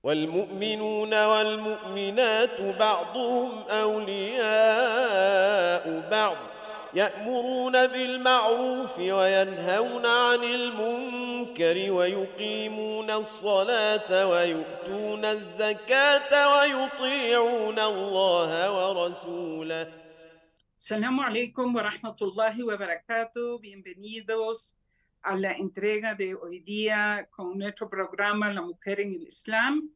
والمؤمنون والمؤمنات بعضهم أولياء بعض يأمرون بالمعروف وينهون عن المنكر ويقيمون الصلاة ويؤتون الزكاة ويطيعون الله ورسوله. Assalamu alaikum wa rahmatullahi wa barakatuh. Bienvenidos a la entrega de hoy día con nuestro programa La Mujer en el Islam,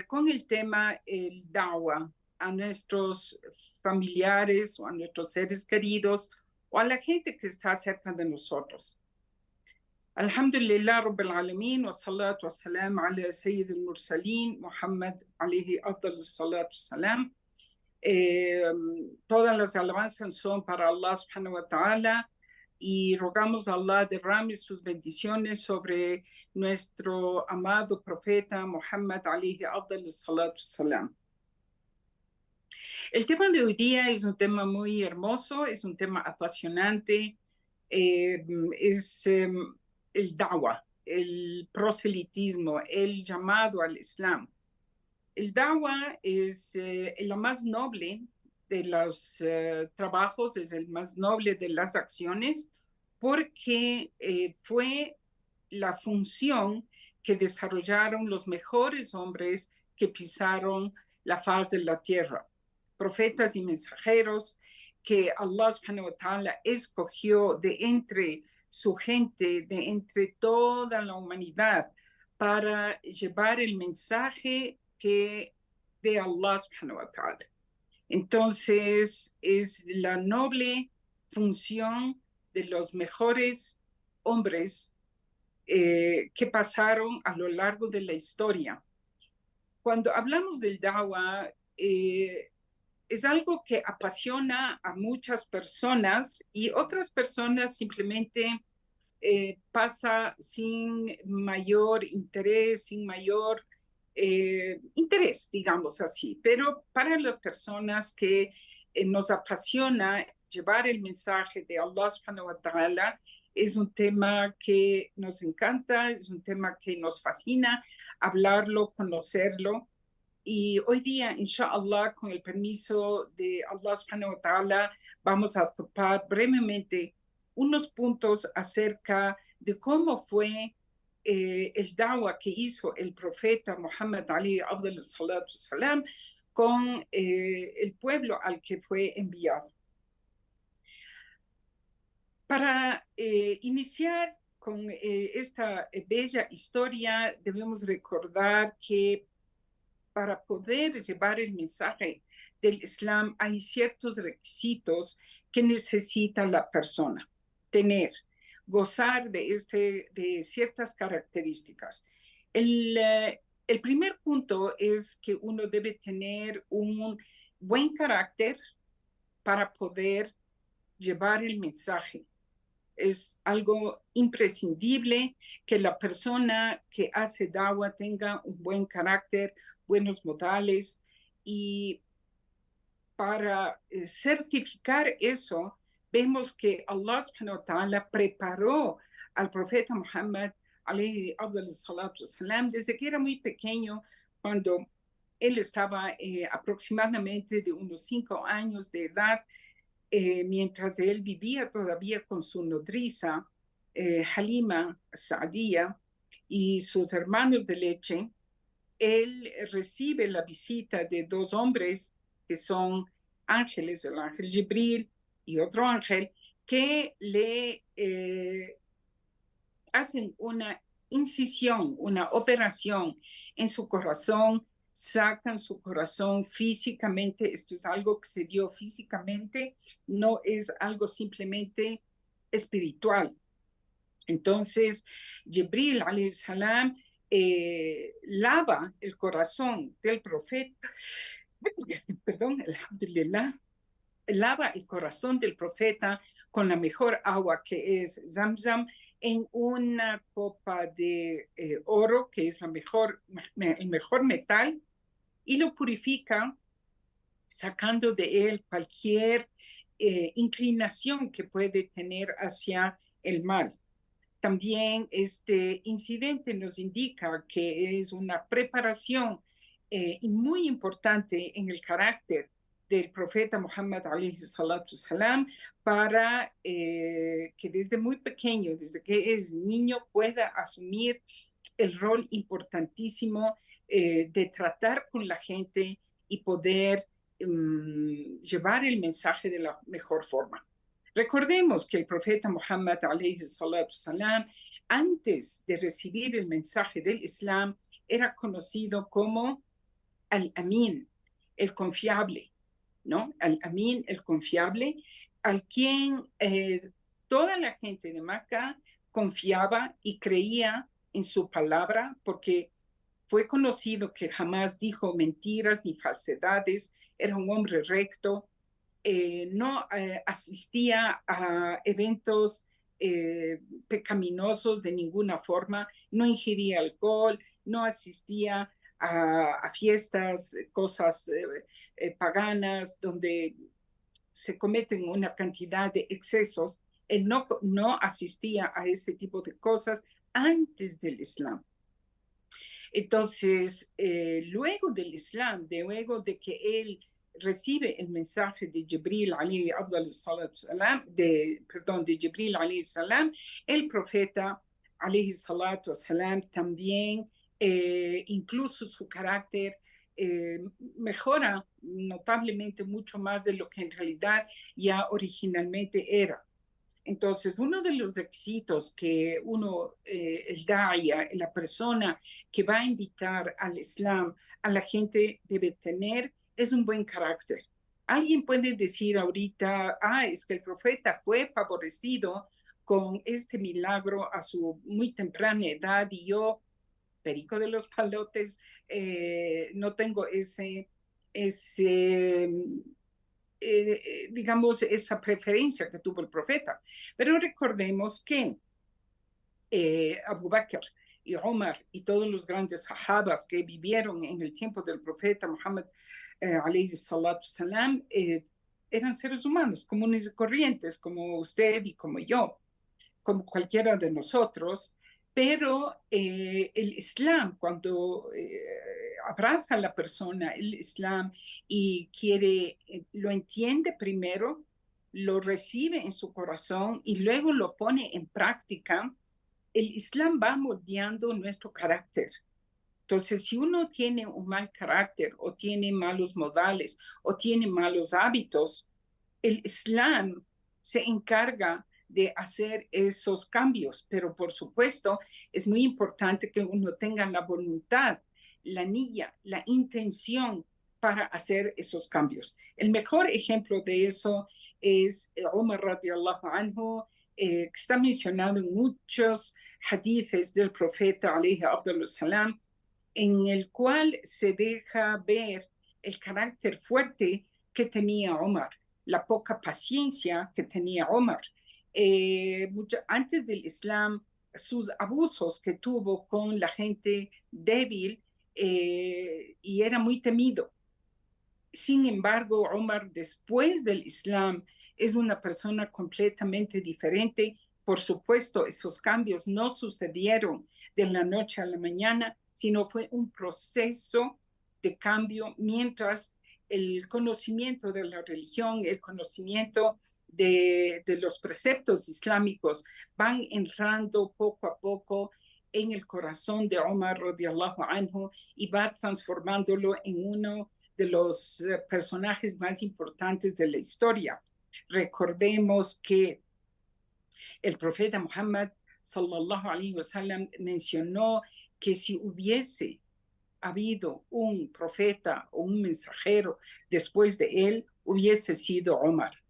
con el tema el da'wah a nuestros familiares o a nuestros seres queridos o a la gente que está cerca de nosotros. Alhamdulillah Rabbil Alameen wa salatu wa salam ala Sayyid al-Mursaleen Muhammad alayhi afdal salatu salam. Todas las alabanzas son para Allah subhanahu wa ta'ala y rogamos a Allah derrame sus bendiciones sobre nuestro amado profeta Muhammad alayhi afdal salatu salam. El tema de hoy día es un tema muy hermoso, es un tema apasionante, es el da'wah, el proselitismo, el llamado al Islam. El da'wah es la más noble de los trabajos, es el más noble de las acciones, porque fue la función que desarrollaron los mejores hombres que pisaron la faz de la tierra, profetas y mensajeros que Allah subhanahu wa ta'ala escogió de entre su gente, de entre toda la humanidad, para llevar el mensaje de Allah subhanahu wa ta'ala. Entonces, es la noble función de los mejores hombres que pasaron a lo largo de la historia. Cuando hablamos del da'wah, es algo que apasiona a muchas personas y otras personas simplemente pasa sin mayor interés, sin mayor interés, digamos así. Pero para las personas que nos apasiona llevar el mensaje de Allah subhanahu wa ta'ala, es un tema que nos encanta, es un tema que nos fascina hablarlo, conocerlo. Y hoy día, inshallah, con el permiso de Allah subhanahu wa ta'ala, vamos a topar brevemente unos puntos acerca de cómo fue el da'wah que hizo el profeta Muhammad Ali afdal salatu salam con el pueblo al que fue enviado. Para iniciar con esta bella historia, debemos recordar que para poder llevar el mensaje del Islam hay ciertos requisitos que necesita la persona tener, gozar de ciertas características. El primer punto es que uno debe tener un buen carácter para poder llevar el mensaje. Es algo imprescindible que la persona que hace da'wah tenga un buen carácter, buenos modales, y para certificar eso, vemos que Allah subhanahu wa ta'ala preparó al profeta Muhammad alayhi afdal salatu salam desde que era muy pequeño, cuando él estaba aproximadamente de unos 5 años de edad, mientras él vivía todavía con su nodriza, Halima Sa'diyya, y sus hermanos de leche. Él recibe la visita de 2 hombres que son ángeles, el ángel Jibril y otro ángel, que le hacen una incisión, una operación en su corazón, sacan su corazón físicamente. Esto es algo que se dio físicamente, no es algo simplemente espiritual. Entonces, Jibril alayhi salam lava el corazón del profeta, perdón, alhamdulillah, lava el corazón del profeta con la mejor agua, que es Zamzam, en una copa de oro, que es el mejor metal, y lo purifica, sacando de él cualquier inclinación que puede tener hacia el mal. También este incidente nos indica que es una preparación y muy importante en el carácter del profeta Muhammad alayhi salatu salam para que desde muy pequeño, desde que es niño, pueda asumir el rol importantísimo de tratar con la gente y poder llevar el mensaje de la mejor forma. Recordemos que el profeta Muhammad alayhi salatu salam, antes de recibir el mensaje del Islam, era conocido como al-Amin, el confiable, ¿no? Al-Amin, el confiable, al quien toda la gente de Maca confiaba y creía en su palabra, porque fue conocido que jamás dijo mentiras ni falsedades, era un hombre recto, no asistía a eventos pecaminosos de ninguna forma, no ingería alcohol, no asistía a fiestas, cosas paganas donde se cometen una cantidad de excesos. Él no asistía a ese tipo de cosas antes del Islam. Entonces, luego del Islam, luego de que él recibe el mensaje de Jibril alayhi salam, de Jibril alayhi salam, el profeta alayhi salatu salam también, incluso su carácter mejora notablemente mucho más de lo que en realidad ya originalmente era. Entonces, uno de los requisitos que el daia, la persona que va a invitar al Islam a la gente debe tener, es un buen carácter. Alguien puede decir ahorita, es que el profeta fue favorecido con este milagro a su muy temprana edad y yo, perico de los palotes, no tengo ese digamos, esa preferencia que tuvo el profeta. Pero recordemos que Abu Bakr y Omar y todos los grandes sahabas que vivieron en el tiempo del profeta Muhammad alayhi salatu salam eran seres humanos comunes y corrientes como usted y como yo, como cualquiera de nosotros, pero el Islam, cuando abraza a la persona el Islam y quiere, lo entiende primero, lo recibe en su corazón y luego lo pone en práctica, el Islam va moldeando nuestro carácter. Entonces, si uno tiene un mal carácter o tiene malos modales o tiene malos hábitos, el Islam se encarga de hacer esos cambios, pero por supuesto es muy importante que uno tenga la voluntad, la niya, la intención para hacer esos cambios. El mejor ejemplo de eso es Umar radiallahu anhu, que está mencionado en muchos hadithes del profeta alayhi afdalus salam, en el cual se deja ver el carácter fuerte que tenía Omar, la poca paciencia que tenía Omar. Antes del Islam, sus abusos que tuvo con la gente débil y era muy temido. Sin embargo, Omar, después del Islam, es una persona completamente diferente. Por supuesto, esos cambios no sucedieron de la noche a la mañana, sino fue un proceso de cambio mientras el conocimiento de la religión, el conocimiento de los preceptos islámicos van entrando poco a poco en el corazón de Omar radiallahu anhu y va transformándolo en uno de los personajes más importantes de la historia. Recordemos que el profeta Muhammad sallallahu alaihi wasallam mencionó que si hubiese habido un profeta o un mensajero después de él, hubiese sido Omar.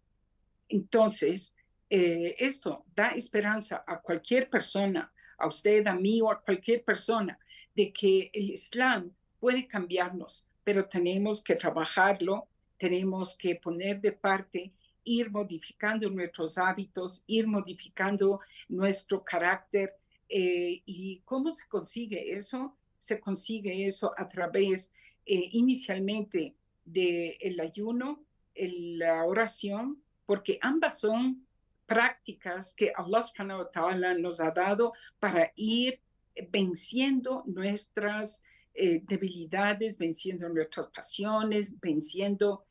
Entonces, esto da esperanza a cualquier persona, a usted, a mí o a cualquier persona, de que el Islam puede cambiarnos, pero tenemos que trabajarlo, tenemos que poner de parte, ir modificando nuestros hábitos, ir modificando nuestro carácter. ¿Y cómo se consigue eso? Se consigue eso a través inicialmente del ayuno, la oración, porque ambas son prácticas que Allah subhanahu wa ta'ala nos ha dado para ir venciendo nuestras debilidades, venciendo nuestras pasiones, venciendo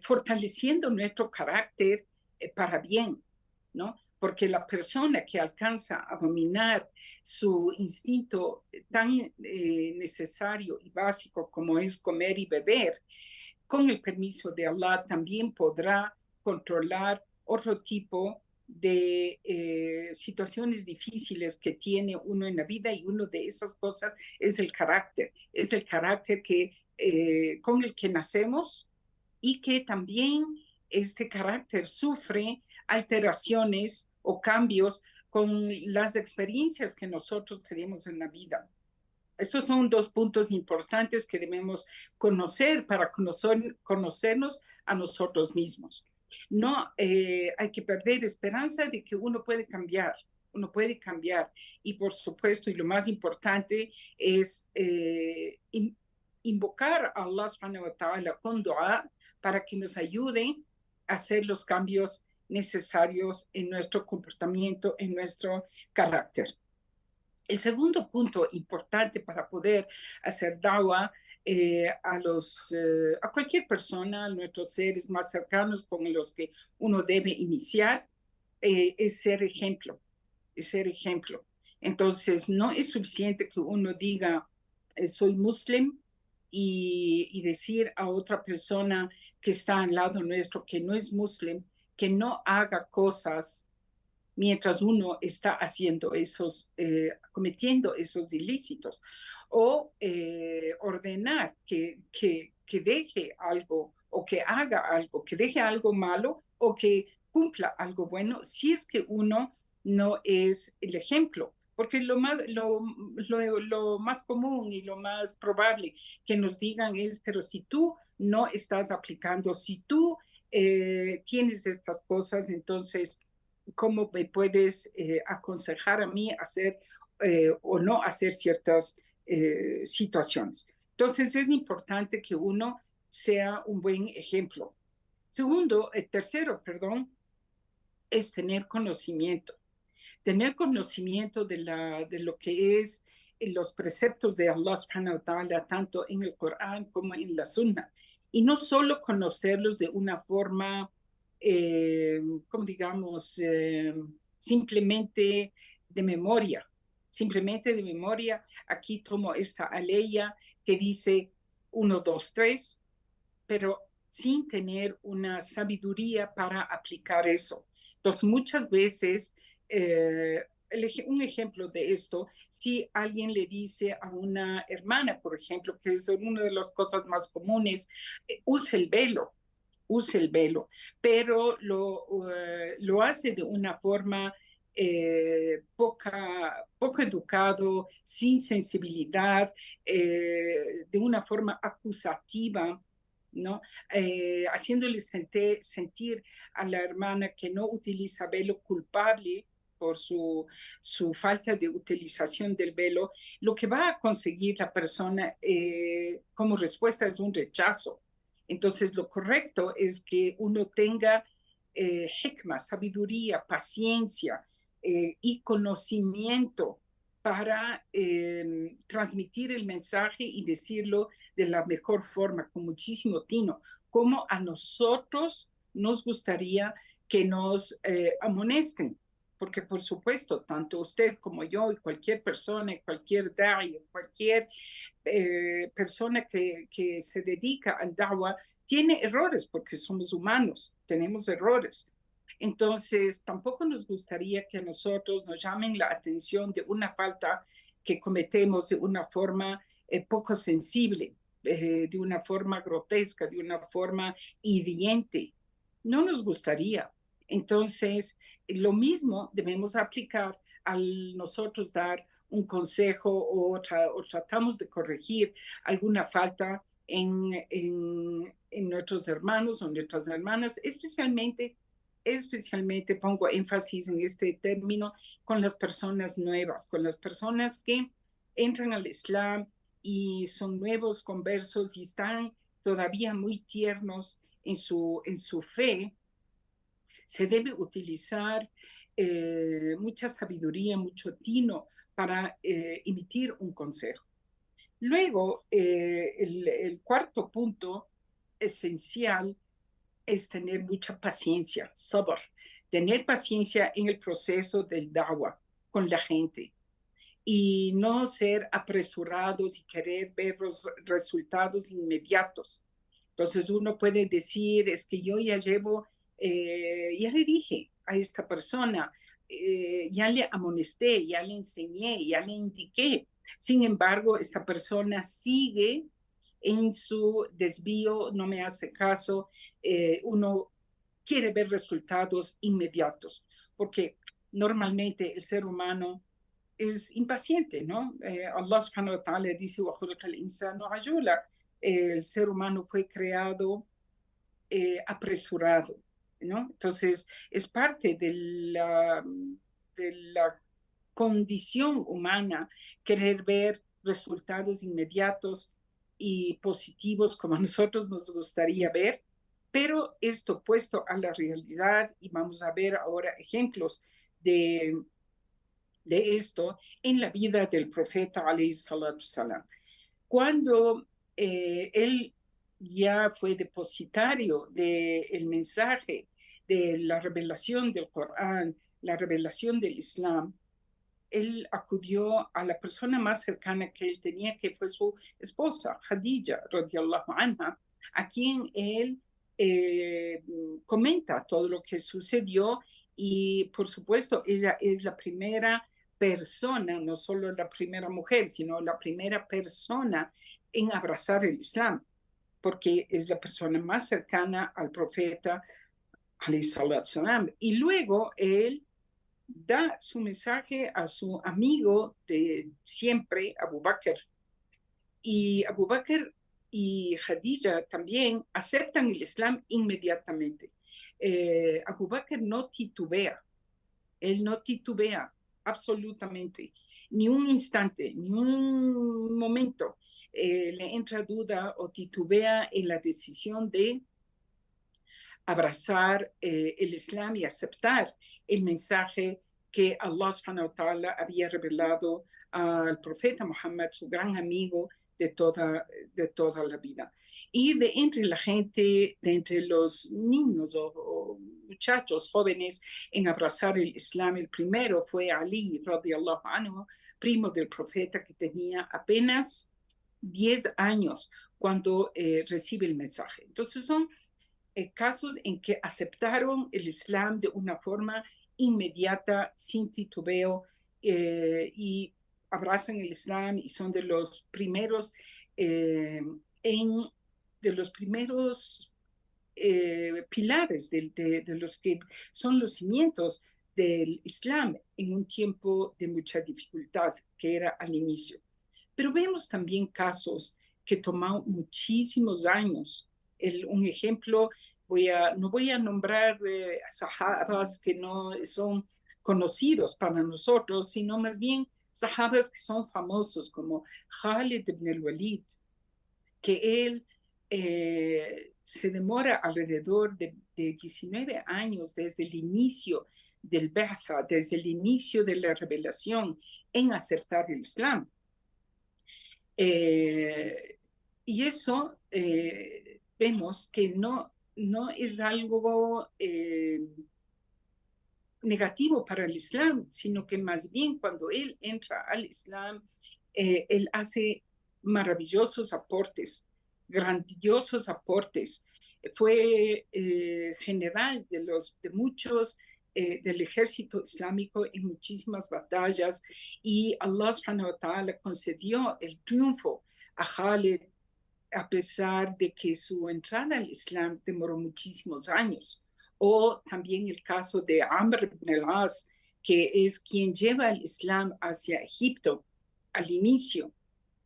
fortaleciendo nuestro carácter para bien, ¿no? Porque la persona que alcanza a dominar su instinto tan necesario y básico como es comer y beber, con el permiso de Allah también podrá controlar otro tipo de situaciones difíciles que tiene uno en la vida, y una de esas cosas es el carácter que, con el que nacemos, y que también este carácter sufre alteraciones o cambios con las experiencias que nosotros tenemos en la vida. Estos son dos puntos importantes que debemos conocer para conocernos a nosotros mismos. No hay que perder esperanza de que uno puede cambiar. Y por supuesto, y lo más importante es invocar a Allah subhanahu wa ta'ala con dua para que nos ayude a hacer los cambios necesarios en nuestro comportamiento, en nuestro carácter. El segundo punto importante para poder hacer da'wah a cualquier persona, a nuestros seres más cercanos con los que uno debe iniciar, es ser ejemplo. Entonces, no es suficiente que uno diga, soy musulmán, y decir a otra persona que está al lado nuestro que no es musulmán, que no haga cosas mientras uno está cometiendo esos ilícitos, o ordenar que deje algo, o que haga algo, que deje algo malo, o que cumpla algo bueno, si es que uno no es el ejemplo. Porque lo más común y lo más probable que nos digan es, pero si tú no estás aplicando, si tú tienes estas cosas, entonces ¿cómo me puedes aconsejar a mí hacer o no hacer ciertas situaciones? Entonces es importante que uno sea un buen ejemplo. Tercero, es tener conocimiento. Tener conocimiento de lo que es los preceptos de Allah subhanahu wa ta'ala, tanto en el Corán como en la Sunna. Y no solo conocerlos de una forma como digamos, simplemente de memoria. Aquí tomo esta aleya que dice 1, 2, 3, pero sin tener una sabiduría para aplicar eso. Entonces, muchas veces, un ejemplo de esto, si alguien le dice a una hermana, por ejemplo, que es una de las cosas más comunes, use el velo, pero lo hace de una forma poco educado, sin sensibilidad, de una forma acusativa, ¿no? Haciéndole sentir a la hermana que no utiliza velo culpable por su falta de utilización del velo. Lo que va a conseguir la persona como respuesta es un rechazo. Entonces, lo correcto es que uno tenga hikmah, sabiduría, paciencia y conocimiento para transmitir el mensaje y decirlo de la mejor forma, con muchísimo tino, como a nosotros nos gustaría que nos amonesten. Porque, por supuesto, tanto usted como yo y cualquier persona, cualquier da'i, cualquier persona que se dedica al da'wah tiene errores, porque somos humanos, tenemos errores. Entonces, tampoco nos gustaría que a nosotros nos llamen la atención de una falta que cometemos de una forma poco sensible, de una forma grotesca, de una forma hiriente. No nos gustaría. Entonces, lo mismo debemos aplicar al nosotros dar un consejo o tratamos de corregir alguna falta en nuestros hermanos o nuestras hermanas, especialmente pongo énfasis en este término con las personas nuevas, con las personas que entran al Islam y son nuevos conversos y están todavía muy tiernos en su fe, se debe utilizar mucha sabiduría, mucho tino para emitir un consejo. Luego, el cuarto punto esencial es tener mucha paciencia, sabr, tener paciencia en el proceso del da'wah con la gente y no ser apresurados y querer ver los resultados inmediatos. Entonces uno puede decir, es que yo ya llevo, ya le dije a esta persona, ya le amonesté, ya le enseñé, ya le indiqué. Sin embargo, esta persona sigue en su desvío, no me hace caso, uno quiere ver resultados inmediatos, porque normalmente el ser humano es impaciente, ¿no? Allah subhanahu wa ta'ala dice, el ser humano fue creado apresurado, ¿no? Entonces, es parte de la condición humana querer ver resultados inmediatos y positivos como a nosotros nos gustaría ver, pero esto puesto a la realidad, y vamos a ver ahora ejemplos de esto en la vida del profeta alayhi salatu salam. Cuando él ya fue depositario del mensaje de la revelación del Corán, la revelación del Islam, él acudió a la persona más cercana que él tenía, que fue su esposa, Khadija, radiallahu anha, a quien él comenta todo lo que sucedió y, por supuesto, ella es la primera persona, no solo la primera mujer, sino la primera persona en abrazar el Islam, porque es la persona más cercana al profeta, alayhi salatu salam. Y luego él da su mensaje a su amigo de siempre, Abu Bakr. Y Abu Bakr y Khadija también aceptan el Islam inmediatamente. Abu Bakr no titubea, él no titubea absolutamente, ni un instante, ni un momento le entra duda o titubea en la decisión de abrazar el Islam y aceptar el mensaje que Allah subhanahu wa ta'ala había revelado al profeta Muhammad, su gran amigo de toda la vida. Y de entre la gente, de entre los niños o muchachos jóvenes en abrazar el Islam, el primero fue Ali, radiallahu anhu, primo del profeta que tenía apenas 10 años cuando recibe el mensaje. Entonces son casos en que aceptaron el Islam de una forma inmediata, sin titubeo, y abrazan el Islam y son de los primeros de los primeros pilares de los que son los cimientos del Islam en un tiempo de mucha dificultad que era al inicio. Pero vemos también casos que toman muchísimos años. Un ejemplo, no voy a nombrar sahabas que no son conocidos para nosotros, sino más bien sahabas que son famosos, como Khalid ibn al-Walid, que él se demora alrededor de 19 años desde el inicio del Ba'tha, desde el inicio de la revelación, en aceptar el Islam. Y eso vemos que no es algo negativo para el Islam, sino que más bien cuando él entra al Islam, él hace maravillosos aportes, grandiosos aportes. Fue general de muchos del ejército islámico en muchísimas batallas y Allah subhanahu wa ta'ala concedió el triunfo a Khalid a pesar de que su entrada al Islam demoró muchísimos años. O también el caso de Amr ibn al-As, que es quien lleva el Islam hacia Egipto al inicio,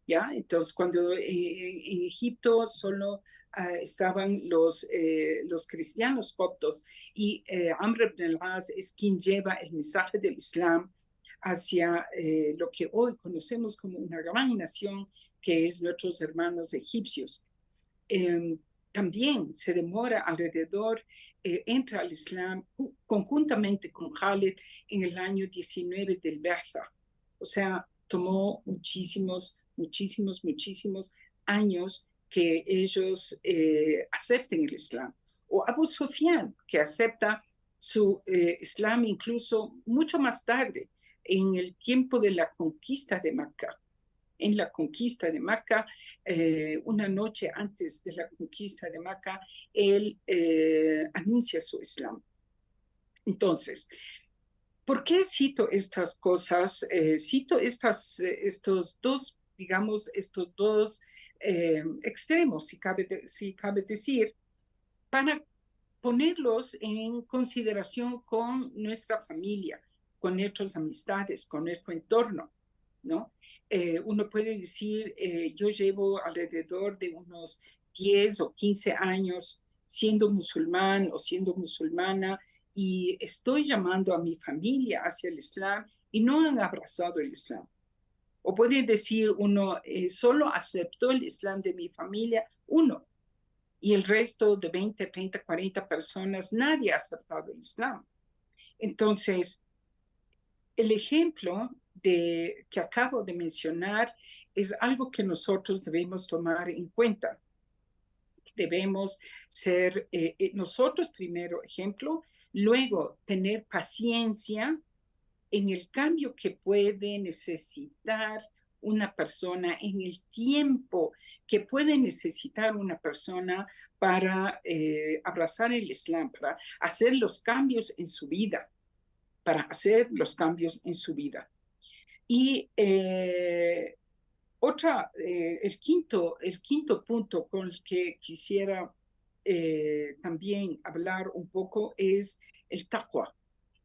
¿ya? Entonces, cuando en Egipto solo estaban los cristianos coptos y Amr ibn al-As es quien lleva el mensaje del Islam hacia lo que hoy conocemos como una gran nación que es nuestros hermanos egipcios. también se demora alrededor, entra al Islam conjuntamente con Khalid en el año 19 del Ba'tha. O sea, tomó muchísimos años que ellos acepten el Islam. O Abu Sufyan, que acepta su Islam incluso mucho más tarde, en el tiempo de la conquista de Meca. En la conquista de Meca, una noche antes de la conquista de Meca, él anuncia su Islam. Entonces, ¿por qué cito estas cosas? Cito estos dos, digamos, estos dos extremos, si cabe decir, para ponerlos en consideración con nuestra familia, con nuestras amistades, con nuestro entorno, ¿no? Uno puede decir, yo llevo alrededor de unos 10 o 15 años siendo musulmán o siendo musulmana y estoy llamando a mi familia hacia el Islam y no han abrazado el Islam. O puede decir uno, solo aceptó el Islam de mi familia, uno, y el resto de 20, 30, 40 personas, nadie ha aceptado el Islam. Entonces, el ejemplo que acabo de mencionar es algo que nosotros debemos tomar en cuenta. Debemos ser nosotros primero ejemplo, luego tener paciencia en el cambio que puede necesitar una persona, en el tiempo que puede necesitar una persona para abrazar el Islam, para hacer los cambios en su vida, Y el quinto punto con el que quisiera también hablar un poco es el taqwa.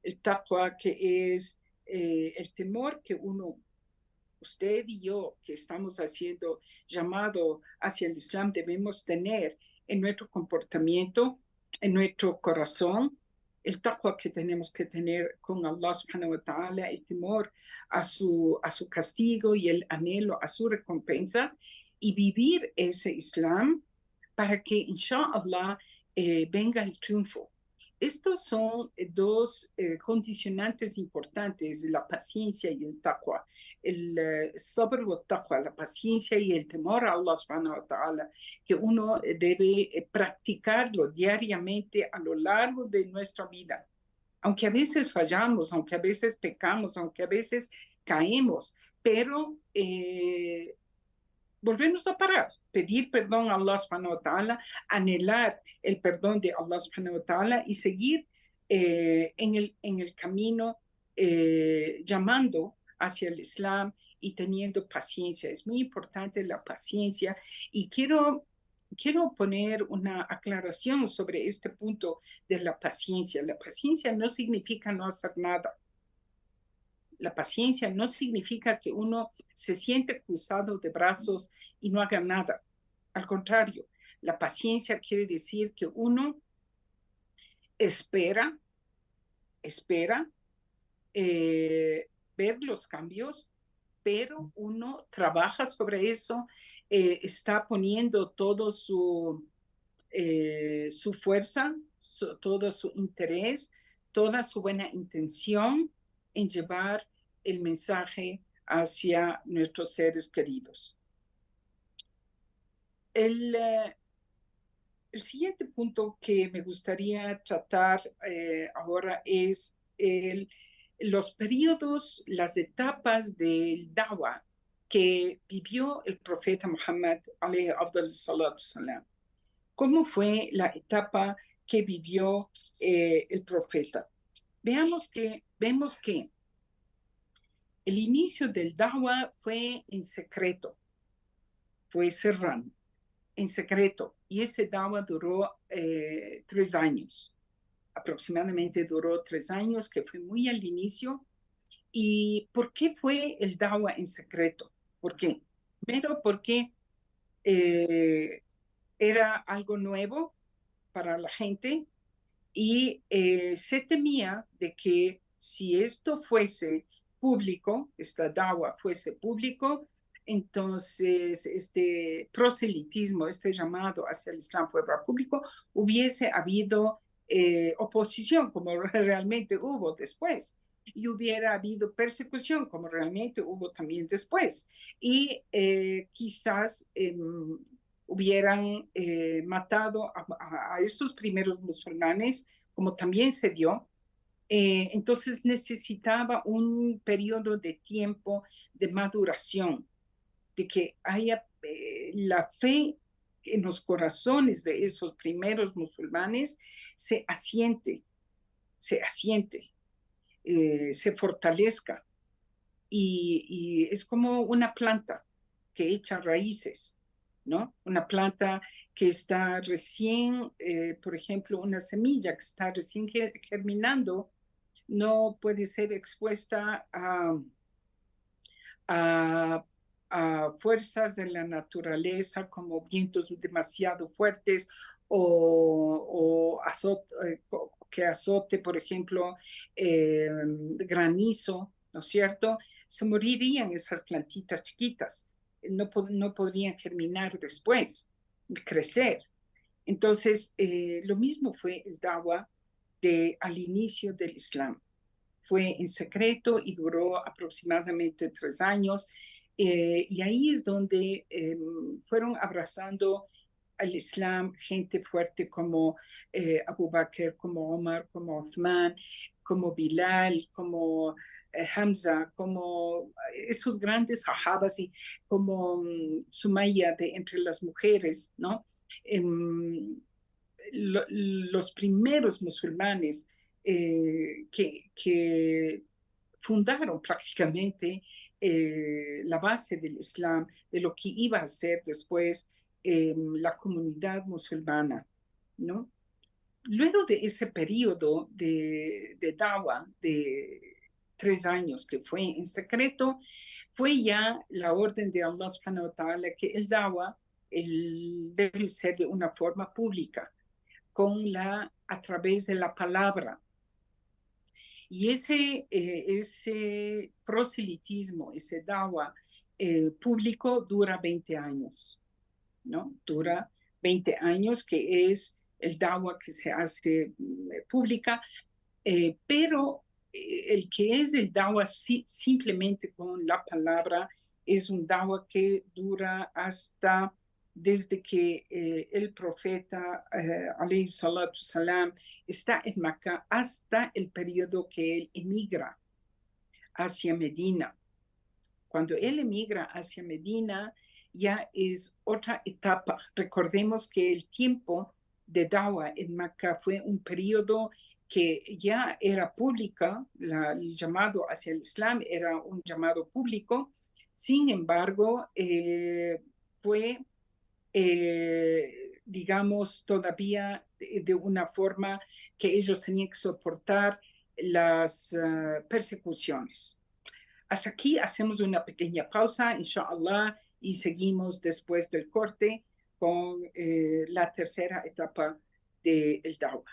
El taqwa, que es el temor que usted y yo, que estamos haciendo llamado hacia el Islam, debemos tener en nuestro comportamiento, en nuestro corazón, el taqwa que tenemos que tener con Allah subhanahu wa ta'ala, el temor a su castigo y el anhelo a su recompensa, y vivir ese Islam para que, inshallah, venga el triunfo. Estos son dos condicionantes importantes, la paciencia y el taqwa. El sabr wa taqwa, la paciencia y el temor a Allah subhanahu wa ta'ala, que uno debe practicarlo diariamente a lo largo de nuestra vida. Aunque a veces fallamos, aunque a veces pecamos, aunque a veces caemos, pero volvernos a parar, pedir perdón a Allah subhanahu wa ta'ala, anhelar el perdón de Allah subhanahu wa ta'ala y seguir en el camino llamando hacia el Islam y teniendo paciencia. Es muy importante la paciencia y quiero poner una aclaración sobre este punto de la paciencia. La paciencia no significa no hacer nada. La paciencia no significa que uno se siente cruzado de brazos y no haga nada. Al contrario, la paciencia quiere decir que uno espera ver los cambios, pero uno trabaja sobre eso, está poniendo todo su fuerza, todo su interés, toda su buena intención en llevar el mensaje hacia nuestros seres queridos. El siguiente punto que me gustaría tratar ahora es los periodos, las etapas del Dawah que vivió el profeta Muhammad, alayhi afdal salatu salam. ¿Cómo fue la etapa que vivió el profeta? Vemos que el inicio del Dawah fue en secreto, fue cerrado, en secreto, y ese Dawah duró 3 años, aproximadamente duró 3 años, que fue muy al inicio. ¿Y por qué fue el Dawah en secreto? ¿Por qué? Primero, porque era algo nuevo para la gente y se temía de que si esto fuese público, esta Dawah fuese público, entonces este proselitismo, este llamado hacia el Islam fuera público, hubiese habido oposición, como realmente hubo después, y hubiera habido persecución, como realmente hubo también después, y quizás hubieran matado a estos primeros musulmanes, como también se dio. Entonces necesitaba un periodo de tiempo de maduración, de que haya la fe en los corazones de esos primeros musulmanes se asiente, se fortalezca. Y es como una planta que echa raíces, ¿no? Una planta que está recién, por ejemplo, una semilla que está recién germinando, no puede ser expuesta a, a fuerzas de la naturaleza como vientos demasiado fuertes o que azote, por ejemplo, granizo, ¿no es cierto? Se morirían esas plantitas chiquitas, no podrían germinar después, crecer. Entonces, lo mismo fue el dawa al inicio del Islam. Fue en secreto y duró aproximadamente 3 años. Y ahí es donde fueron abrazando al Islam gente fuerte como Abu Bakr, como Omar, como Uthman, como Bilal, como Hamza, como esos grandes sahabas y como Sumaya de entre las mujeres, ¿no? Los primeros musulmanes que fundaron prácticamente la base del Islam, de lo que iba a ser después la comunidad musulmana, ¿no? Luego de ese periodo de Dawa, de 3 años que fue en secreto, fue ya la orden de Allah subhanahu wa ta'ala que el Dawa debe ser de una forma pública, a través de la palabra. Y ese proselitismo, ese dawa público dura 20 años, ¿no? Dura 20 años, que es el dawa que se hace pública, pero el que es el dawa simplemente con la palabra es un dawa que dura hasta desde que el profeta, alayhi salatu salam, está en Makkah hasta el periodo que él emigra hacia Medina. Cuando él emigra hacia Medina, ya es otra etapa. Recordemos que el tiempo de Dawa en Makkah fue un periodo que ya era pública, el llamado hacia el Islam era un llamado público. Sin embargo, fue digamos, todavía de una forma que ellos tenían que soportar las persecuciones. Hasta aquí hacemos una pequeña pausa, inshallah, y seguimos después del corte con la tercera etapa del Dawa.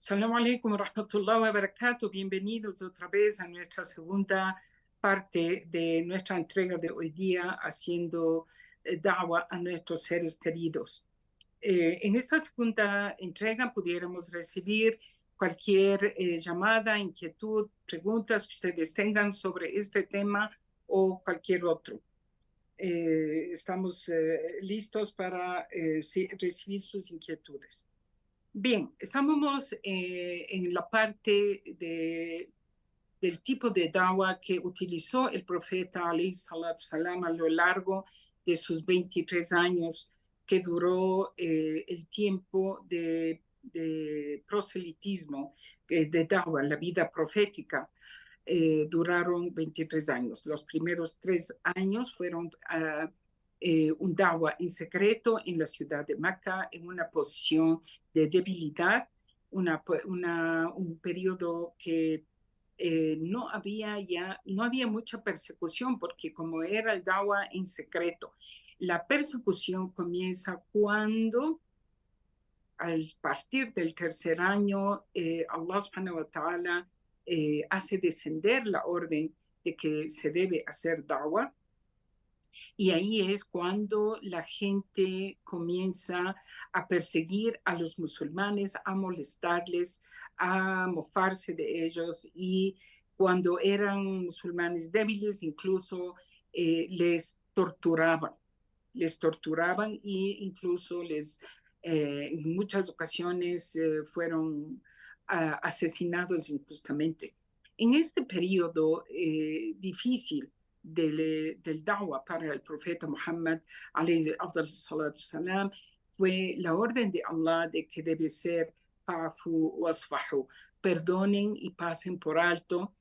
Assalamu alaikum wa rahmatullahi wa barakatuh. Bienvenidos otra vez a nuestra segunda parte de nuestra entrega de hoy día, haciendo da'wah a nuestros seres queridos. En esta segunda entrega pudiéramos recibir cualquier llamada, inquietud, preguntas que ustedes tengan sobre este tema o cualquier otro. Estamos listos para recibir sus inquietudes. Bien, estamos en la parte del tipo de dawa que utilizó el profeta alayhi salatu salam a lo largo de sus 23 años que duró el tiempo de proselitismo, de dawa, la vida profética. Duraron 23 años. Los primeros 3 años fueron un da'wah en secreto en la ciudad de Meca, en una posición de debilidad, un periodo que no había mucha persecución, porque como era el da'wah en secreto, la persecución comienza cuando al partir del tercer año, Allah subhanahu wa ta'ala hace descender la orden de que se debe hacer da'wah, y ahí es cuando la gente comienza a perseguir a los musulmanes, a molestarles, a mofarse de ellos, y cuando eran musulmanes débiles incluso les torturaban e incluso en muchas ocasiones fueron asesinados injustamente. En este periodo difícil del da'wah para el profeta Muhammad, alayhi salam, fue la orden de Allah de que debe ser fa'fu wasfahu, perdonen y pasen por alto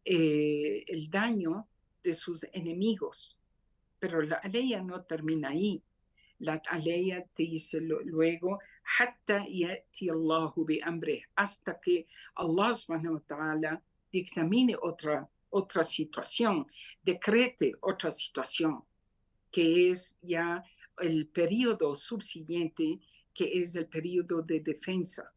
el daño de sus enemigos. Pero la aleya no termina ahí. La aleya te dice luego, hatta yati Allahu bi amrih, hasta que Allah subhanahu wa ta'ala dictamine otra situación, decrete otra situación, que es ya el periodo subsiguiente, que es el periodo de defensa.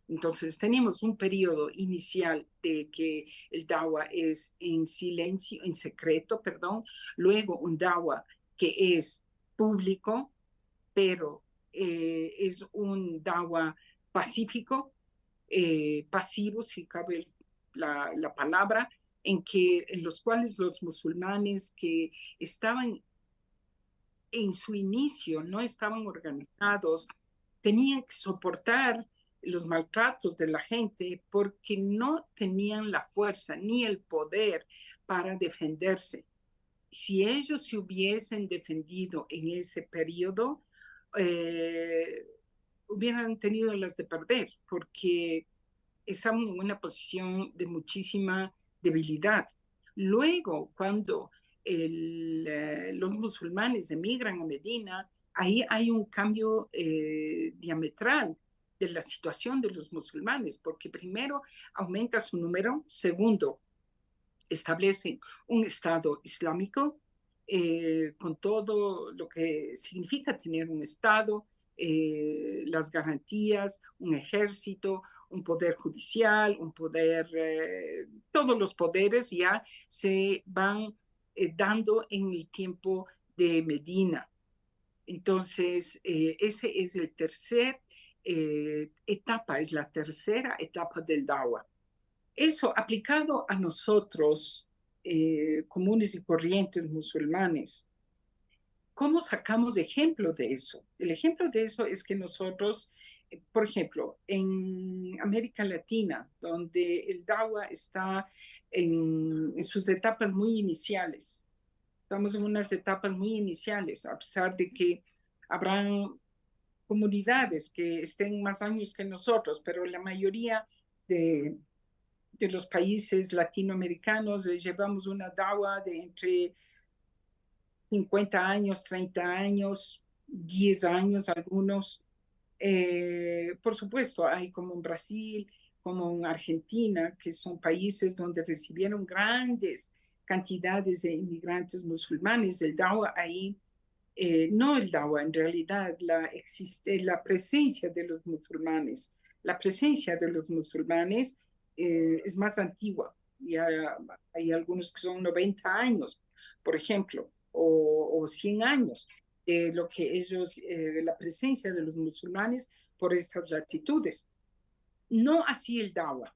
Entonces tenemos un periodo inicial de que el da'wah es en silencio, en secreto, perdón, luego un da'wah que es público, pero es un da'wah pacífico, pasivo, si cabe la palabra, en los cuales los musulmanes que estaban en su inicio, no estaban organizados, tenían que soportar los maltratos de la gente porque no tenían la fuerza ni el poder para defenderse. Si ellos se hubiesen defendido en ese periodo, hubieran tenido las de perder, porque estaban en una posición de muchísima debilidad. Luego, cuando los musulmanes emigran a Medina, ahí hay un cambio diametral de la situación de los musulmanes, porque primero aumenta su número, segundo, establecen un Estado islámico con todo lo que significa tener un Estado, las garantías, un ejército, un poder judicial, un poder, todos los poderes ya se van dando en el tiempo de Medina. Entonces, ese es el tercer etapa, es la tercera etapa del Dawah. Eso aplicado a nosotros, comunes y corrientes musulmanes, ¿cómo sacamos ejemplo de eso? El ejemplo de eso es que nosotros, por ejemplo, en América Latina, donde el Dawah está en sus etapas muy iniciales, estamos en unas etapas muy iniciales, a pesar de que habrán comunidades que estén más años que nosotros, pero la mayoría de los países latinoamericanos llevamos una da'wah de entre 50 años, 30 años, 10 años algunos. Por supuesto, hay como en Brasil, como en Argentina, que son países donde recibieron grandes cantidades de inmigrantes musulmanes. El da'wah ahí, no el da'wah, en realidad la presencia de los musulmanes. La presencia de los musulmanes es más antigua. Ya hay algunos que son 90 años, por ejemplo, o 100 años, lo que ellos, la presencia de los musulmanes por estas latitudes. No así el Dawah,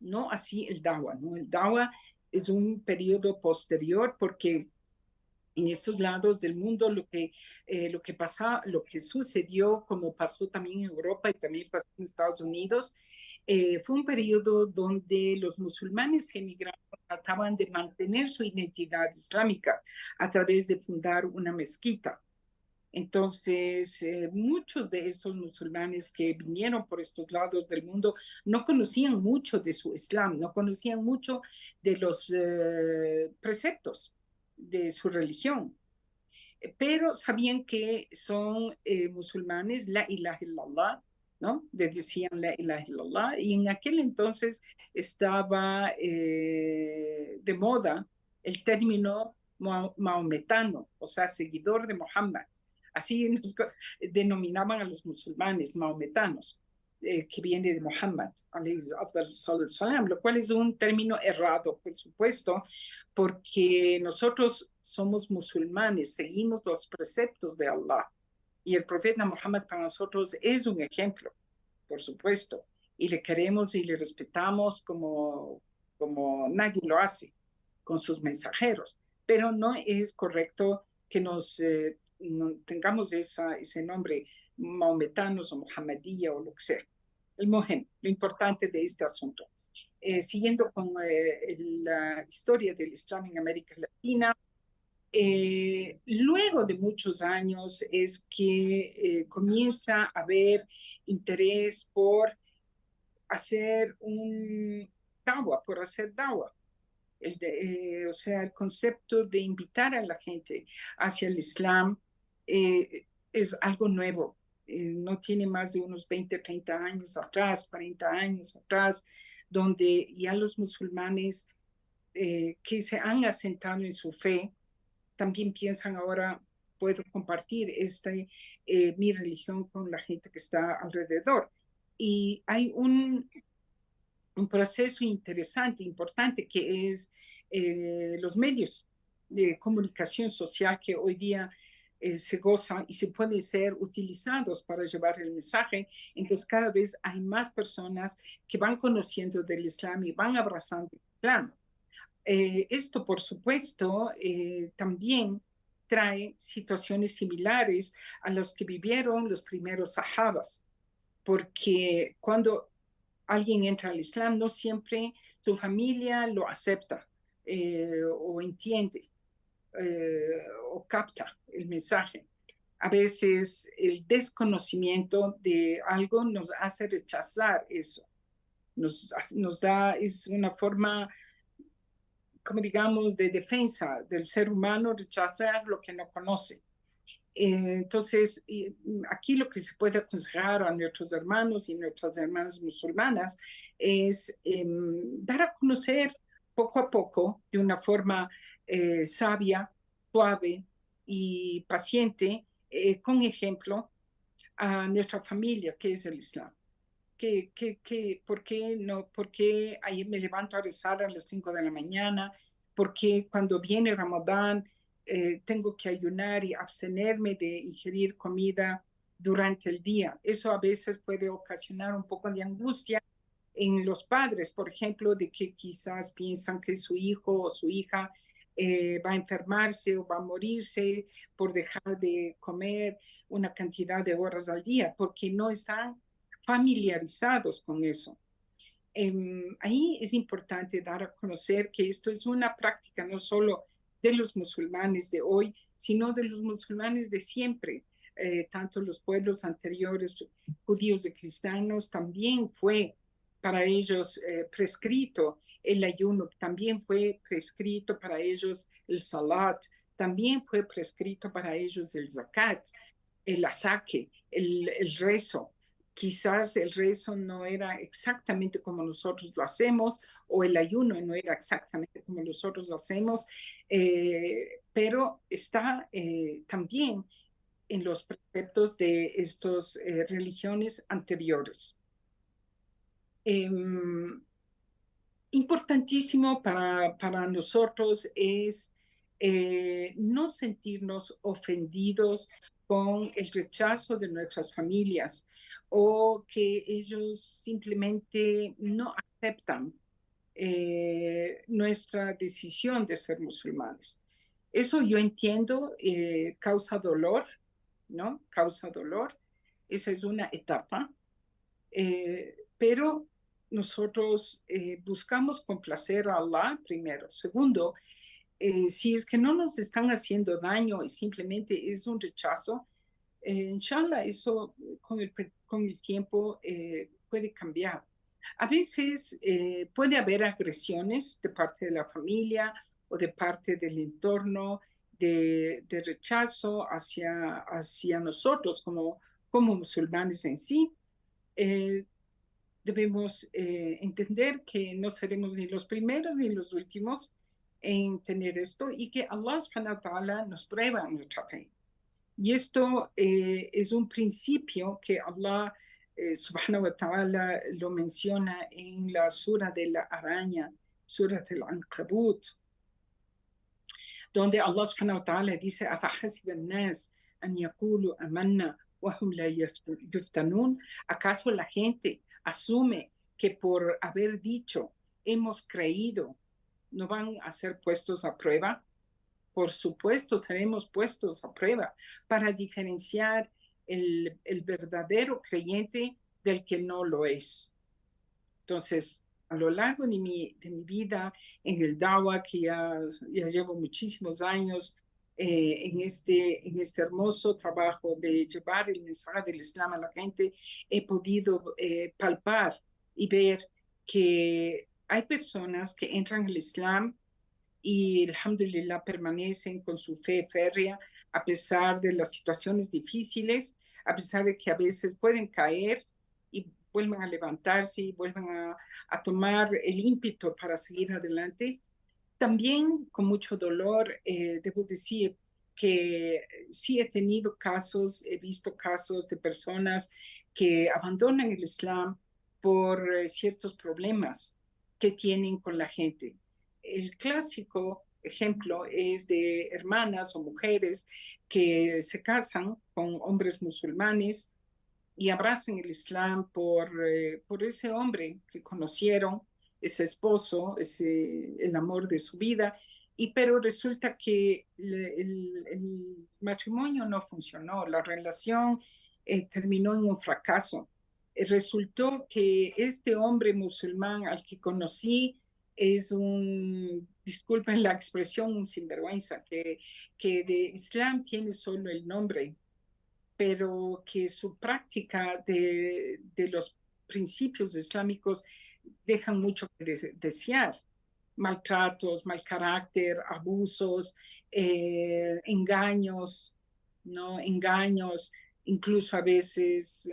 no así el Dawah, ¿no? El Dawah es un periodo posterior porque en estos lados del mundo lo que sucedió, como pasó también en Europa y también pasó en Estados Unidos, fue un periodo donde los musulmanes que emigraron trataban de mantener su identidad islámica a través de fundar una mezquita. Entonces, muchos de estos musulmanes que vinieron por estos lados del mundo no conocían mucho de su Islam, no conocían mucho de los preceptos de su religión. pero sabían que son musulmanes, la ilaha illallah, ¿no? Les decían la ilaha illallah, y en aquel entonces estaba de moda el término maometano, o sea, seguidor de Mohammed. Así nos denominaban a los musulmanes, maometanos, que viene de Mohammed, lo cual es un término errado, por supuesto, porque nosotros somos musulmanes, seguimos los preceptos de Allah. Y el profeta Muhammad para nosotros es un ejemplo, por supuesto, y le queremos y le respetamos como nadie lo hace con sus mensajeros. Pero no es correcto que tengamos ese nombre maometanos o mohammedía o lo que sea. El mohem, lo importante de este asunto. Siguiendo con la historia del Islam en América Latina, luego de muchos años es que comienza a haber interés por hacer un dawa, por hacer dawa. O sea, el concepto de invitar a la gente hacia el Islam es algo nuevo. No tiene más de unos 20, 30 años atrás, 40 años atrás, donde ya los musulmanes que se han asentado en su fe también piensan ahora, puedo compartir mi religión con la gente que está alrededor. Y hay un proceso interesante, importante, que es los medios de comunicación social que hoy día se gozan y se pueden ser utilizados para llevar el mensaje. Entonces cada vez hay más personas que van conociendo del Islam y van abrazando el Islam. Esto, por supuesto, también trae situaciones similares a las que vivieron los primeros sahabas, porque cuando alguien entra al Islam, no siempre su familia lo acepta o entiende o capta el mensaje. A veces el desconocimiento de algo nos hace rechazar eso. Es una forma, como digamos, de defensa del ser humano, rechazar lo que no conoce. Entonces, aquí lo que se puede aconsejar a nuestros hermanos y nuestras hermanas musulmanas es dar a conocer poco a poco, de una forma sabia, suave y paciente, con ejemplo, a nuestra familia, que es el Islam. ¿Por qué no? ¿Por qué ahí me levanto a rezar a las 5 de la mañana? ¿Por qué cuando viene Ramadán tengo que ayunar y abstenerme de ingerir comida durante el día? Eso a veces puede ocasionar un poco de angustia en los padres, por ejemplo, de que quizás piensan que su hijo o su hija va a enfermarse o va a morirse por dejar de comer una cantidad de horas al día, porque no están familiarizados con eso. Ahí es importante dar a conocer que esto es una práctica no solo de los musulmanes de hoy, sino de los musulmanes de siempre. Tanto los pueblos anteriores, judíos y cristianos, también fue para ellos prescrito el ayuno, también fue prescrito para ellos el salat, también fue prescrito para ellos el zakat, el asaque, el rezo. Quizás el rezo no era exactamente como nosotros lo hacemos, o el ayuno no era exactamente como nosotros lo hacemos, pero está también en los preceptos de estas religiones anteriores. Importantísimo para nosotros es no sentirnos ofendidos con el rechazo de nuestras familias o que ellos simplemente no aceptan nuestra decisión de ser musulmanes. Eso yo entiendo, causa dolor, ¿no? Causa dolor. Esa es una etapa, pero nosotros buscamos complacer a Allah primero. Segundo, si es que no nos están haciendo daño y simplemente es un rechazo, inshallah, eso con el tiempo puede cambiar. A veces puede haber agresiones de parte de la familia o de parte del entorno de rechazo hacia nosotros como musulmanes en sí. Debemos entender que no seremos ni los primeros ni los últimos en tener esto y que Allah subhanahu wa ta'ala nos prueba nuestra fe. Y esto es un principio que Allah subhanahu wa ta'ala lo menciona en la sura de la araña, sura del Ankabut, donde Allah subhanahu wa ta'ala dice, أَفَحَسِبَ النَّاسِ أَنْ يَقُولُوا أَمَنَّا وَهُمْ لَا يُفْتَنُونَ. ¿Acaso la gente asume que por haber dicho hemos creído no van a ser puestos a prueba? Por supuesto, seremos puestos a prueba para diferenciar el verdadero creyente del que no lo es. Entonces, a lo largo de mi vida en el Dawa, que ya llevo muchísimos años en este hermoso trabajo de llevar el mensaje del Islam a la gente, he podido palpar y ver que hay personas que entran al Islam y, alhamdulillah, permanecen con su fe férrea a pesar de las situaciones difíciles, a pesar de que a veces pueden caer y vuelven a levantarse y vuelven a tomar el ímpetu para seguir adelante. También con mucho dolor, debo decir que sí he tenido casos, he visto casos de personas que abandonan el Islam por ciertos problemas que tienen con la gente. El clásico ejemplo es de hermanas o mujeres que se casan con hombres musulmanes y abrazan el Islam por ese hombre que conocieron, ese esposo, el amor de su vida, pero resulta que el matrimonio no funcionó, la relación terminó en un fracaso. Resultó que este hombre musulmán al que conocí es disculpen la expresión, un sinvergüenza, que de Islam tiene solo el nombre, pero que su práctica de los principios islámicos dejan mucho que desear. Maltratos, mal carácter, abusos, engaños, ¿no? Engaños, incluso a veces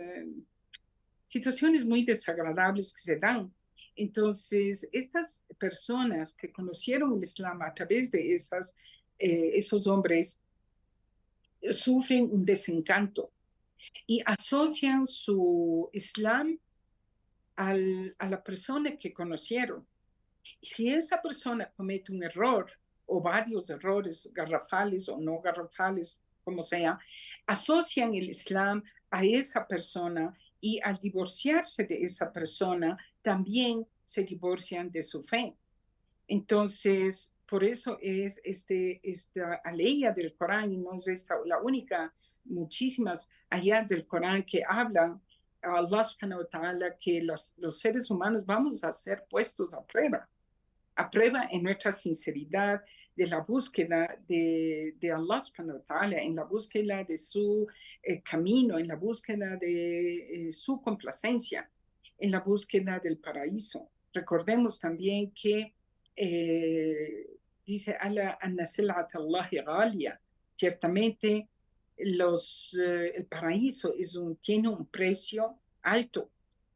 situaciones muy desagradables que se dan. Entonces, estas personas que conocieron el Islam a través de esos hombres sufren un desencanto y asocian su Islam a la persona que conocieron. Y si esa persona comete un error o varios errores garrafales o no garrafales, como sea, asocian el Islam a esa persona y al divorciarse de esa persona también se divorcian de su fe. Entonces, por eso es esta aleya del Corán, y no es la única, muchísimas ayat del Corán que hablan a Allah subhanahu wa ta'ala que los seres humanos vamos a ser puestos a prueba en nuestra sinceridad de la búsqueda de Allah subhanahu wa ta'ala, en la búsqueda de su camino, en la búsqueda de su complacencia, en la búsqueda del paraíso. Recordemos también que dice Allah, ciertamente el paraíso tiene un precio alto.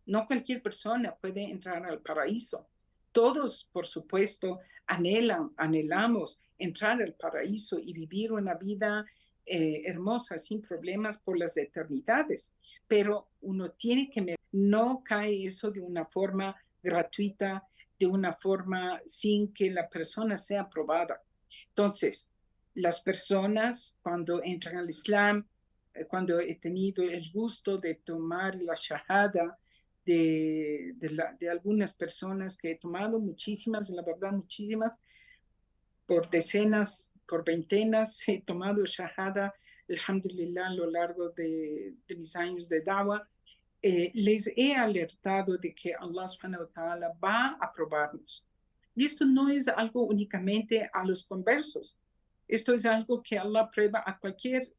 No cualquier persona puede entrar al paraíso. Todos, por supuesto, anhelamos entrar al paraíso y vivir una vida hermosa, sin problemas por las eternidades. Pero uno tiene que no cae eso de una forma gratuita, de una forma sin que la persona sea probada. Entonces, las personas cuando entran al Islam, cuando he tenido el gusto de tomar la shahada de algunas personas que he tomado, muchísimas, la verdad, muchísimas, por decenas, por veintenas, he tomado shahada, alhamdulillah, a lo largo de mis años de dawa. Les he alertado de que Allah subhanahu wa ta'ala va a probarnos. Y esto no es algo únicamente a los conversos. Esto es algo que Allah prueba a cualquier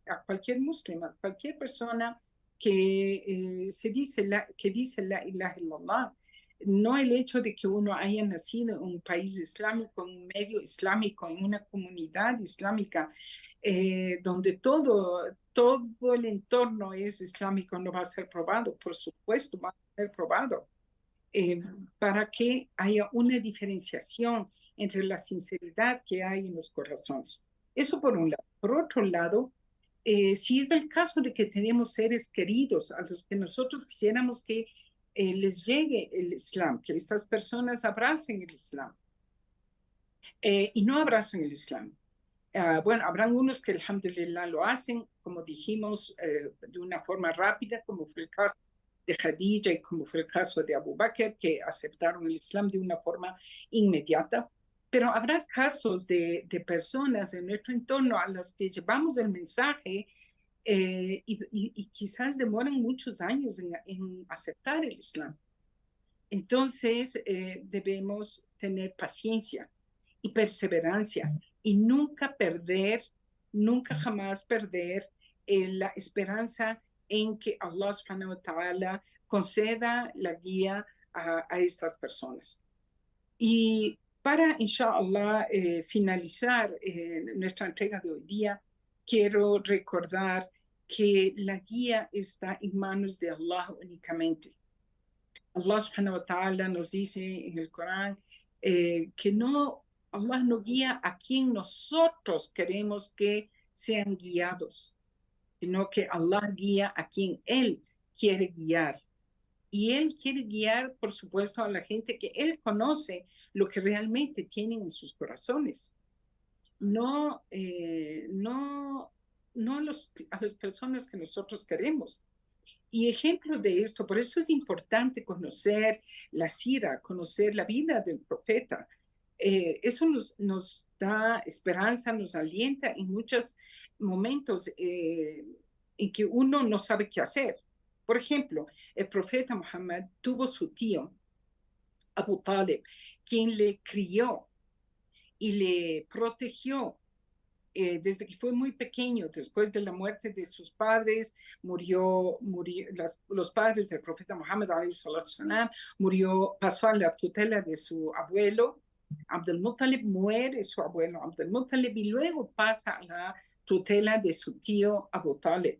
musulmán, a cualquier persona que dice la ilaha illallah. no el hecho de que uno haya nacido en un país islámico, en un medio islámico, en una comunidad islámica, donde todo el entorno es islámico, no va a ser probado, por supuesto, va a ser probado, eh, para que haya una diferenciación entre la sinceridad que hay en los corazones. Eso por un lado. Por otro lado, si es el caso de que tenemos seres queridos a los que nosotros quisiéramos que les llegue el Islam, que estas personas abracen el Islam y no abrazan el Islam. Bueno, habrán unos que, alhamdulillah, lo hacen, como dijimos, de una forma rápida, como fue el caso de Khadija y como fue el caso de Abu Bakr, que aceptaron el Islam de una forma inmediata. Pero habrá casos de personas en nuestro entorno a las que llevamos el mensaje y quizás demoran muchos años en aceptar el Islam. Entonces, debemos tener paciencia y perseverancia y nunca jamás perder la esperanza en que Allah subhanahu wa ta'ala conceda la guía a estas personas. Y para, inshallah, finalizar nuestra entrega de hoy día, quiero recordar que la guía está en manos de Allah únicamente. Allah subhanahu wa ta'ala nos dice en el Corán que Allah no guía a quien nosotros queremos que sean guiados, sino que Allah guía a quien Él quiere guiar. Y Él quiere guiar, por supuesto, a la gente que Él conoce lo que realmente tienen en sus corazones. No, no a las personas que nosotros queremos. Y ejemplo de esto, por eso es importante conocer la sira, conocer la vida del profeta. Eso nos da esperanza, nos alienta en muchos momentos en que uno no sabe qué hacer. Por ejemplo, el profeta Muhammad tuvo su tío, Abu Talib, quien le crió y le protegió desde que fue muy pequeño. Después de la muerte de sus padres, los padres del profeta Muhammad, pasó a la tutela de su abuelo. Abdul Muttalib, muere su abuelo Abdul Muttalib y luego pasa a la tutela de su tío Abu Talib.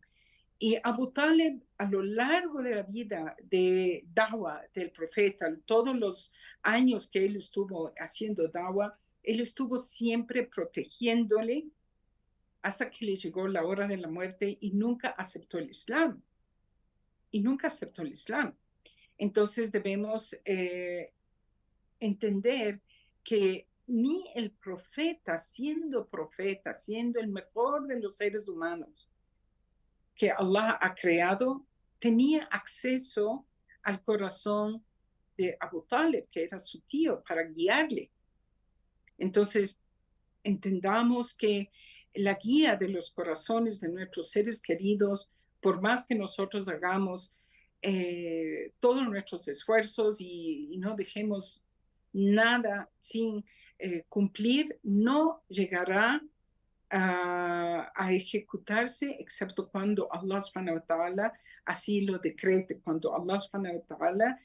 Y Abu Talib, a lo largo de la vida de Dawah del profeta, todos los años que él estuvo haciendo Dawah, él estuvo siempre protegiéndole hasta que le llegó la hora de la muerte y nunca aceptó el Islam. Y nunca aceptó el Islam. Entonces debemos entender que ni el profeta, siendo el mejor de los seres humanos que Allah ha creado, tenía acceso al corazón de Abu Talib, que era su tío, para guiarle. Entonces, entendamos que la guía de los corazones de nuestros seres queridos, por más que nosotros hagamos todos nuestros esfuerzos y no dejemos nada sin cumplir, no llegará a ejecutarse excepto cuando Allah subhanahu wa ta'ala así lo decrete, cuando Allah subhanahu wa ta'ala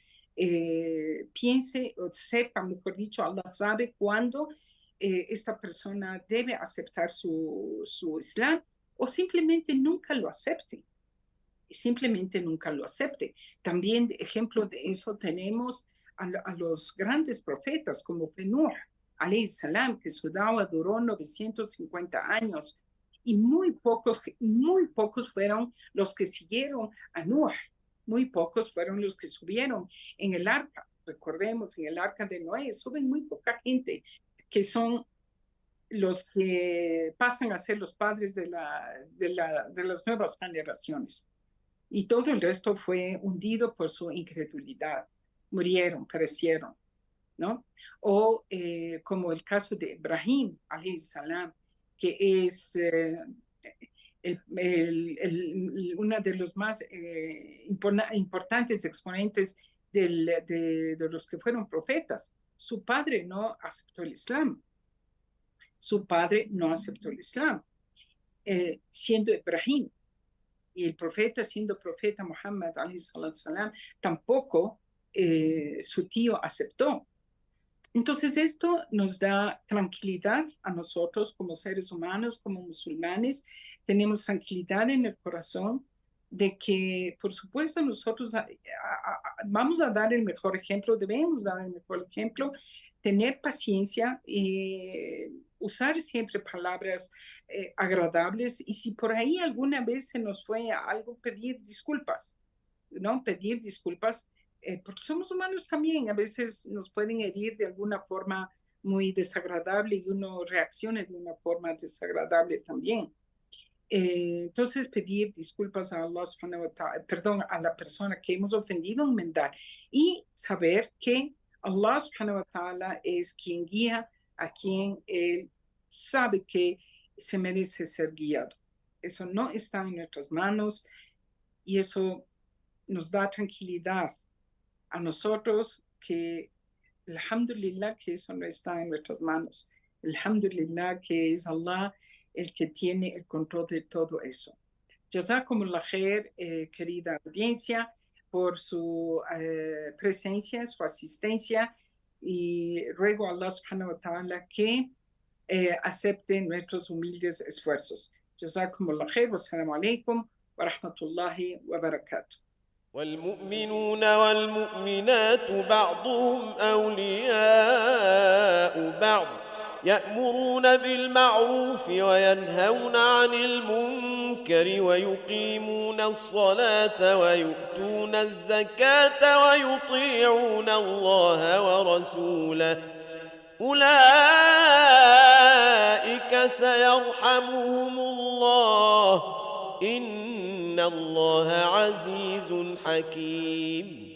piense o sepa, mejor dicho, Allah sabe cuándo esta persona debe aceptar su Islam o simplemente nunca lo acepte. Simplemente nunca lo acepte. También de ejemplo de eso tenemos a los grandes profetas como fue Nuh, alayhi salam, que su dawa duró 950 años y muy pocos fueron los que siguieron a Nuh, muy pocos fueron los que subieron en el arca. Recordemos, en el arca de Noé suben muy poca gente, que son los que pasan a ser los padres de las nuevas generaciones. Y todo el resto fue hundido por su incredulidad. Murieron, perecieron, ¿no? O como el caso de Ibrahim, alayhi salam, que es uno de los más importantes exponentes de los que fueron profetas. Su padre no aceptó el Islam. Su padre no aceptó el Islam, siendo Ibrahim. Y el profeta, siendo profeta Muhammad, salam, tampoco su tío aceptó. Entonces esto nos da tranquilidad a nosotros como seres humanos, como musulmanes. Tenemos tranquilidad en el corazón de que, por supuesto, nosotros vamos a dar el mejor ejemplo, debemos dar el mejor ejemplo, tener paciencia y usar siempre palabras agradables. Y si por ahí alguna vez se nos fue algo, pedir disculpas, ¿no? Pedir disculpas porque somos humanos también, a veces nos pueden herir de alguna forma muy desagradable y uno reacciona de una forma desagradable también. Entonces pedir disculpas a Allah subhanahu wa ta'ala, perdón, a la persona que hemos ofendido, enmendar y saber que Allah subhanahu wa ta'ala es quien guía a quien él sabe que se merece ser guiado. Eso no está en nuestras manos y eso nos da tranquilidad a nosotros que, alhamdulillah, que eso no está en nuestras manos. Alhamdulillah, que es Allah el que tiene el control de todo eso. Jazakumullah khair, querida audiencia, por su presencia, su asistencia, y ruego a Allah subhanahu wa ta'ala que acepte nuestros humildes esfuerzos. Jazakumullah khair, wassalamu alaikum wa rahmatullahi wa barakatuh. والمؤمنون والمؤمنات بعضهم أولياء بعض يأمرون بالمعروف وينهون عن المنكر ويقيمون الصلاة ويؤتون الزكاة ويطيعون الله ورسوله أولئك سيرحمهم الله إن الله عزيز حكيم